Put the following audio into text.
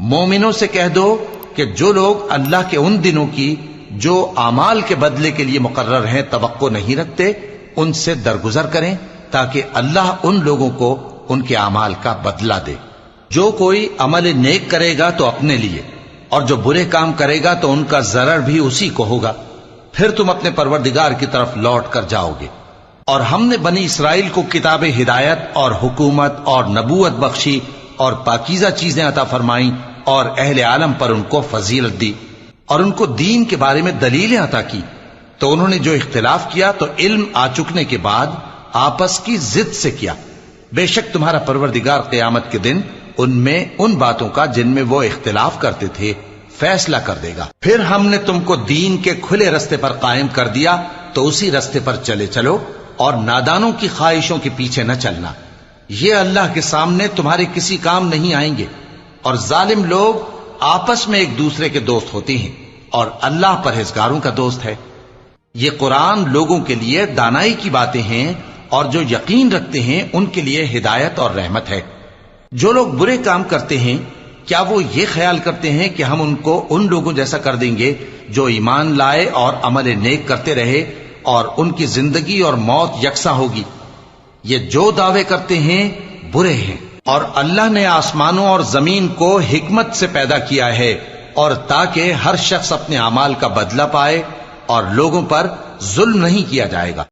مومنوں سے کہہ دو کہ جو لوگ اللہ کے ان دنوں کی جو اعمال کے بدلے کے لیے مقرر ہیں توقع نہیں رکھتے، ان سے درگزر کریں تاکہ اللہ ان لوگوں کو ان کے اعمال کا بدلہ دے۔ جو کوئی عمل نیک کرے گا تو اپنے لیے، اور جو برے کام کرے گا تو ان کا ضرر بھی اسی کو ہوگا، پھر تم اپنے پروردگار کی طرف لوٹ کر جاؤ گے۔ اور ہم نے بنی اسرائیل کو کتاب ہدایت اور حکومت اور نبوت بخشی اور پاکیزہ چیزیں عطا فرمائیں، اور اہل عالم پر ان کو فضیلت دی اور ان کو دین کے بارے میں دلیلیں عطا کی، تو انہوں نے جو اختلاف کیا تو علم آ چکنے کے بعد آپس کی ضد سے کیا۔ بے شک تمہارا پروردگار قیامت کے دن ان میں ان باتوں کا جن میں وہ اختلاف کرتے تھے فیصلہ کر دے گا۔ پھر ہم نے تم کو دین کے کھلے رستے پر قائم کر دیا، تو اسی رستے پر چلے چلو اور نادانوں کی خواہشوں کے پیچھے نہ چلنا، یہ اللہ کے سامنے تمہارے کسی کام نہیں آئیں گے۔ اور ظالم لوگ آپس میں ایک دوسرے کے دوست ہوتے ہیں، اور اللہ پرہیزگاروں کا دوست ہے۔ یہ قرآن لوگوں کے لیے دانائی کی باتیں ہیں، اور جو یقین رکھتے ہیں ان کے لیے ہدایت اور رحمت ہے۔ جو لوگ برے کام کرتے ہیں، کیا وہ یہ خیال کرتے ہیں کہ ہم ان کو ان لوگوں جیسا کر دیں گے جو ایمان لائے اور عمل نیک کرتے رہے، اور ان کی زندگی اور موت یکساں ہوگی؟ یہ جو دعوے کرتے ہیں برے ہیں۔ اور اللہ نے آسمانوں اور زمین کو حکمت سے پیدا کیا ہے، اور تاکہ ہر شخص اپنے اعمال کا بدلہ پائے، اور لوگوں پر ظلم نہیں کیا جائے گا۔